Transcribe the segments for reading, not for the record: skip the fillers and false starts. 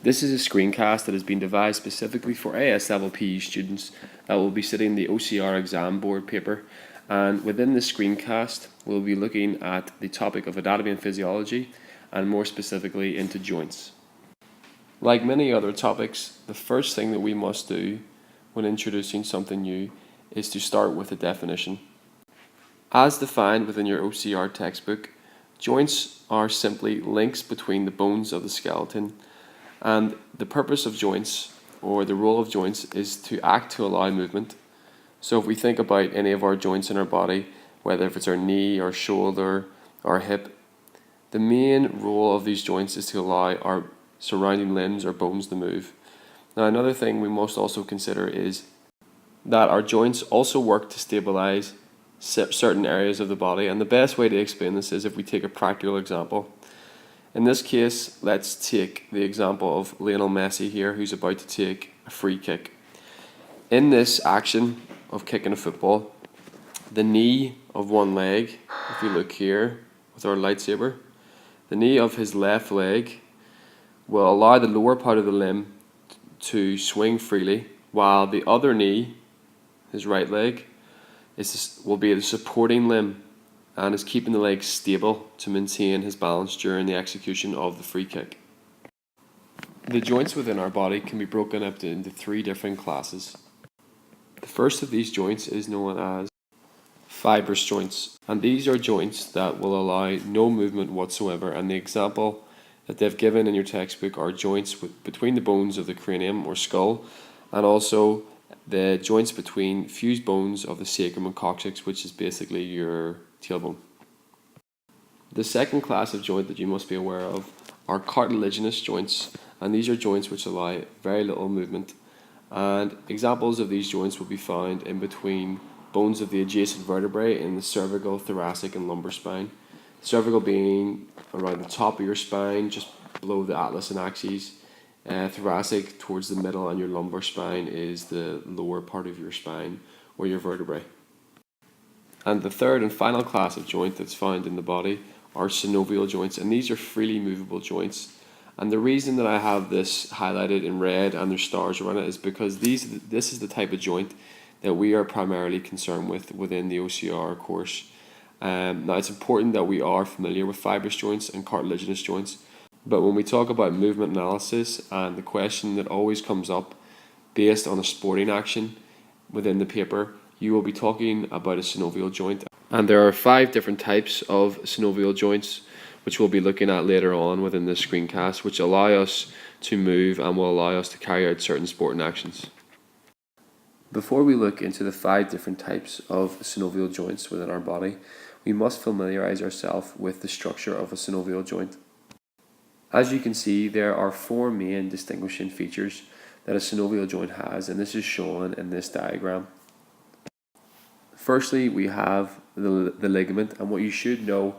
This is a screencast that has been devised specifically for AS Level PE students that will be sitting the OCR exam board paper, and within this screencast we'll be looking at the topic of anatomy and physiology, and more specifically into joints. Like many other topics, the first thing that we must do when introducing something new is to start with a definition. As defined within your OCR textbook, joints are simply links between the bones of the skeleton, and the purpose of joints, or the role of joints, is to act to allow movement. So if we think about any of our joints in our body, whether if it's our knee, our shoulder, our hip, the main role of these joints is to allow our surrounding limbs or bones to move. Now, another thing we must also consider is that our joints also work to stabilize certain areas of the body, and the best way to explain this is if we take a practical example. In this case, let's take the example of Lionel Messi here, who's about to take a free kick. In this action of kicking a football, the knee of one leg, if we look here with our lightsaber, the knee of his left leg will allow the lower part of the limb to swing freely, while the other knee, his right leg, will be the supporting limb and is keeping the leg stable to maintain his balance during the execution of the free kick. The joints within our body can be broken up into three different classes. The first of these joints is known as fibrous joints, and these are joints that will allow no movement whatsoever, and the example that they've given in your textbook are joints between the bones of the cranium or skull, and also the joints between fused bones of the sacrum and coccyx, which is basically your tailbone. The second class of joint that you must be aware of are cartilaginous joints, and these are joints which allow very little movement, and examples of these joints will be found in between bones of the adjacent vertebrae in the cervical, thoracic and lumbar spine. Cervical being around the top of your spine, just below the atlas and axis. Thoracic towards the middle, and your lumbar spine is the lower part of your spine or your vertebrae. And the third and final class of joint that's found in the body are synovial joints, and these are freely movable joints. And the reason that I have this highlighted in red and there's stars around it is because this is the type of joint that we are primarily concerned with within the OCR course. Now, it's important that we are familiar with fibrous joints and cartilaginous joints, but when we talk about movement analysis and the question that always comes up based on a sporting action within the paper, you will be talking about a synovial joint. And there are 5 different types of synovial joints, which we'll be looking at later on within this screencast, which allow us to move and will allow us to carry out certain sporting actions. Before we look into the 5 different types of synovial joints within our body, we must familiarize ourselves with the structure of a synovial joint. As you can see, there are 4 main distinguishing features that a synovial joint has, and this is shown in this diagram. Firstly, we have the ligament, and what you should know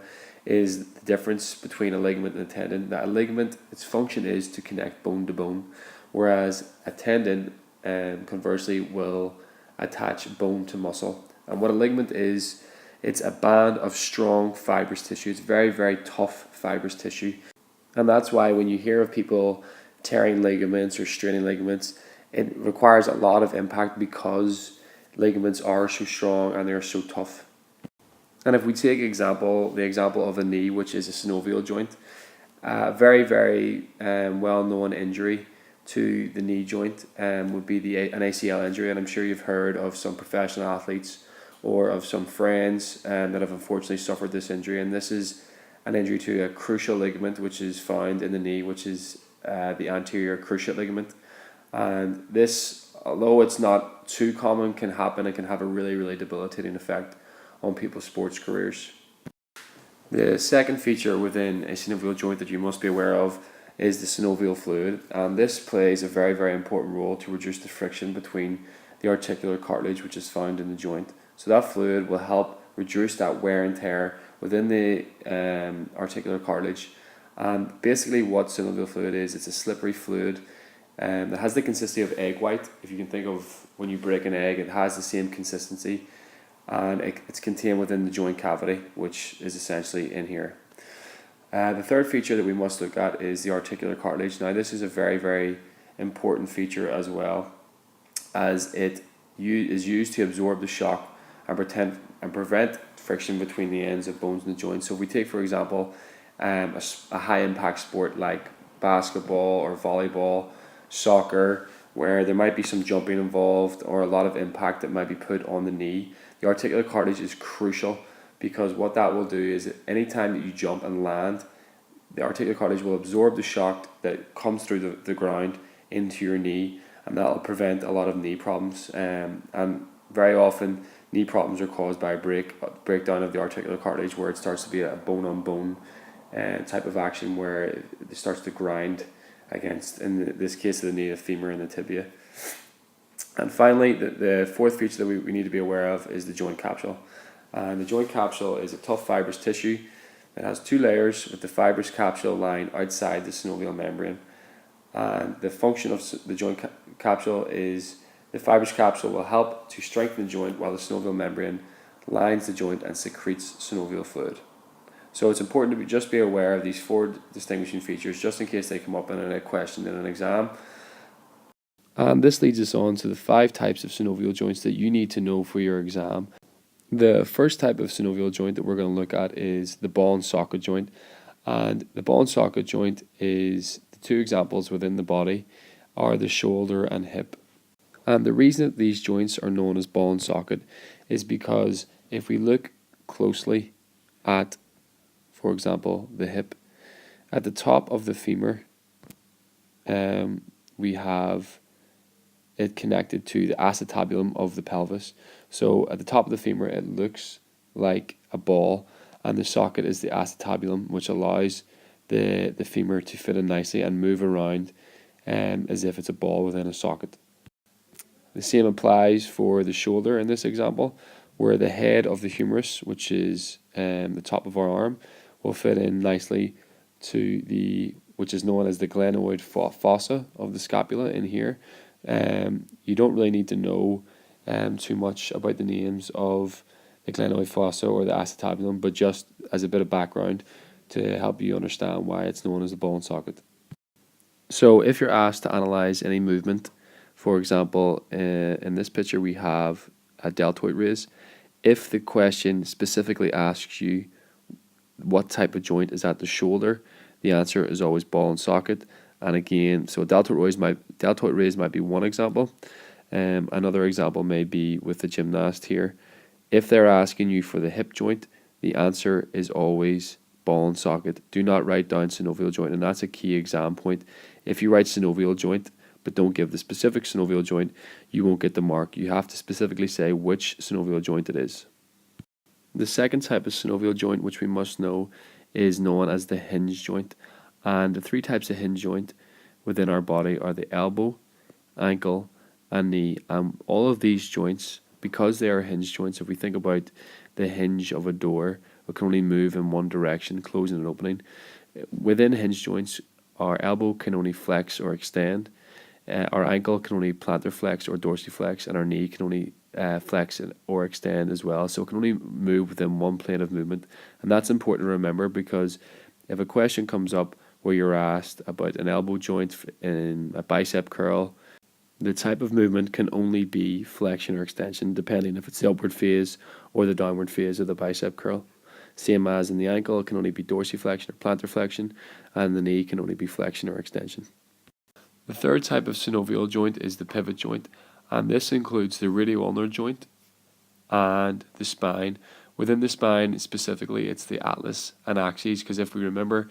is the difference between a ligament and a tendon. That a ligament, its function is to connect bone to bone, whereas a tendon, conversely, will attach bone to muscle. And what a ligament is, it's a band of strong fibrous tissue. It's very, very tough fibrous tissue. And that's why when you hear of people tearing ligaments or straining ligaments, it requires a lot of impact because ligaments are so strong and they're so tough. And if we take the example of a knee, which is a synovial joint, very, very well-known injury to the knee joint would be an ACL injury, and I'm sure you've heard of some professional athletes or of some friends that have unfortunately suffered this injury, and this is an injury to a cruciate ligament, which is found in the knee, which is the anterior cruciate ligament. And this, although it's not too common, can happen and can have a really, really debilitating effect on people's sports careers. The second feature within a synovial joint that you must be aware of is the synovial fluid, and this plays a very, very important role to reduce the friction between the articular cartilage, which is found in the joint. So that fluid will help reduce that wear and tear within the articular cartilage. And basically what synovial fluid is, it's a slippery fluid that has the consistency of egg white. If you can think of when you break an egg, it has the same consistency, and it's contained within the joint cavity, which is essentially in here. The third feature that we must look at is the articular cartilage. Now this is a very, very important feature as well, as it is used to absorb the shock and prevent friction between the ends of bones in the joint. So if we take, for example, a high impact sport like basketball or volleyball, soccer, where there might be some jumping involved or a lot of impact that might be put on the knee, the articular cartilage is crucial, because what that will do is that anytime that you jump and land, the articular cartilage will absorb the shock that comes through the ground into your knee, and that will prevent a lot of knee problems. And very often knee problems are caused by a breakdown of the articular cartilage, where it starts to be a bone on bone type of action, where it starts to grind against, in this case of the knee, the femur and the tibia. And finally, the fourth feature that we need to be aware of is the joint capsule. And the joint capsule is a tough fibrous tissue that has two layers, with the fibrous capsule lying outside the synovial membrane. And the function of the joint capsule is the fibrous capsule will help to strengthen the joint, while the synovial membrane lines the joint and secretes synovial fluid. So it's important to just be aware of these four distinguishing features, just in case they come up in a question in an exam. And this leads us on to the 5 types of synovial joints that you need to know for your exam. The first type of synovial joint that we're going to look at is the ball and socket joint. And the ball and socket joint is the two examples within the body are the shoulder and hip. And the reason that these joints are known as ball and socket is because if we look closely at, for example, the hip, at the top of the femur, we have it connected to the acetabulum of the pelvis. So at the top of the femur, it looks like a ball, and the socket is the acetabulum, which allows the femur to fit in nicely and move around as if it's a ball within a socket. The same applies for the shoulder in this example, where the head of the humerus, which is the top of our arm, will fit in nicely to which is known as the glenoid fossa of the scapula in here. You don't really need to know too much about the names of the glenoid fossa or the acetabulum, but just as a bit of background to help you understand why it's known as the ball and socket. So if you're asked to analyze any movement, for example, in this picture we have a deltoid raise. If the question specifically asks you what type of joint is at the shoulder, the answer is always ball and socket. And again, so deltoid raise might be one example. Another example may be with the gymnast here. If they're asking you for the hip joint, the answer is always ball and socket. Do not write down synovial joint, and that's a key exam point. If you write synovial joint but don't give the specific synovial joint, you won't get the mark. You have to specifically say which synovial joint it is. The second type of synovial joint, which we must know, is known as the hinge joint. And the 3 types of hinge joint within our body are the elbow, ankle, and knee. All of these joints, because they are hinge joints, if we think about the hinge of a door, it can only move in one direction, closing and opening. Within hinge joints, our elbow can only flex or extend, our ankle can only plantar flex or dorsiflex, and our knee can only flex or extend as well. So it can only move within one plane of movement. And that's important to remember, because if a question comes up where you're asked about an elbow joint in a bicep curl, the type of movement can only be flexion or extension, depending if it's the upward phase or the downward phase of the bicep curl. Same as in the ankle, it can only be dorsiflexion or plantar flexion, and the knee can only be flexion or extension. The third type of synovial joint is the pivot joint, and this includes the radioulnar joint and the spine. Within the spine specifically, it's the atlas and axis, because if we remember,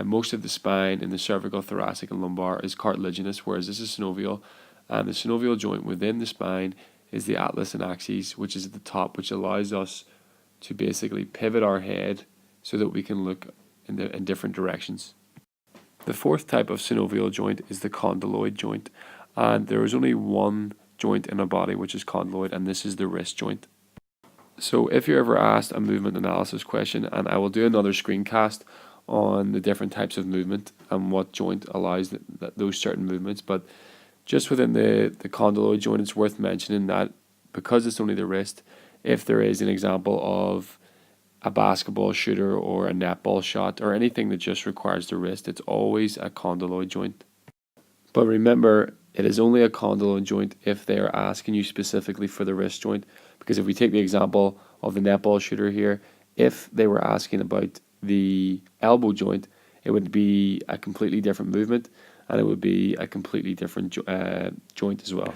most of the spine in the cervical, thoracic, and lumbar is cartilaginous, whereas this is synovial, and the synovial joint within the spine is the atlas and axis, which is at the top, which allows us to basically pivot our head so that we can look in different directions. The fourth type of synovial joint is the condyloid joint, and there is only one joint in our body which is condyloid, and this is the wrist joint. So if you're ever asked a movement analysis question, and I will do another screencast on the different types of movement and what joint allows those certain movements, but just within the condyloid joint, it's worth mentioning that because it's only the wrist, if there is an example of a basketball shooter or a netball shot or anything that just requires the wrist, it's always a condyloid joint. But remember, it is only a condyloid joint if they are asking you specifically for the wrist joint. Because if we take the example of the netball shooter here, if they were asking about the elbow joint, it would be a completely different movement and it would be a completely different joint as well.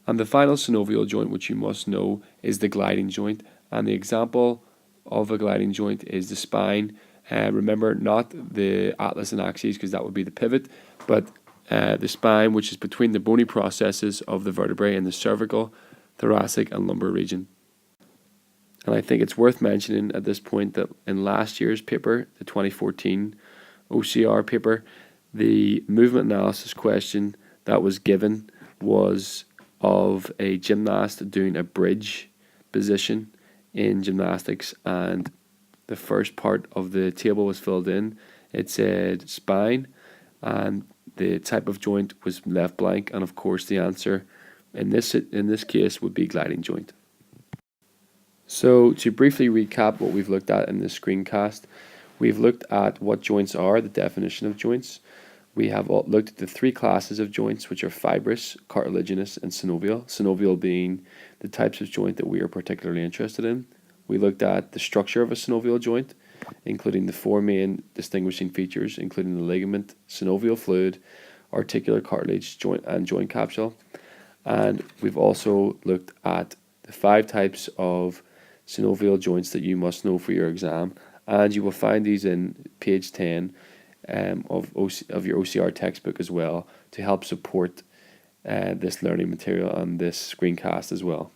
And the final synovial joint, which you must know, is the gliding joint. And the example of a gliding joint is the spine. Remember, not the atlas and axis, because that would be the pivot, but the spine, which is between the bony processes of the vertebrae in the cervical, thoracic, and lumbar region. And I think it's worth mentioning at this point that in last year's paper, the 2014 OCR paper, the movement analysis question that was given was of a gymnast doing a bridge position in gymnastics, and the first part of the table was filled in. It said spine, and the type of joint was left blank, and of course the answer in this case would be gliding joint. So to briefly recap what we've looked at in this screencast, we've looked at what joints are, the definition of joints. We have looked at the three classes of joints, which are fibrous, cartilaginous, and synovial. Synovial being the types of joint that we are particularly interested in. We looked at the structure of a synovial joint, including the four main distinguishing features, including the ligament, synovial fluid, articular cartilage, joint, and joint capsule. And we've also looked at the 5 types of synovial joints that you must know for your exam, and you will find these in page 10 of your OCR textbook as well, to help support this learning material and this screencast as well.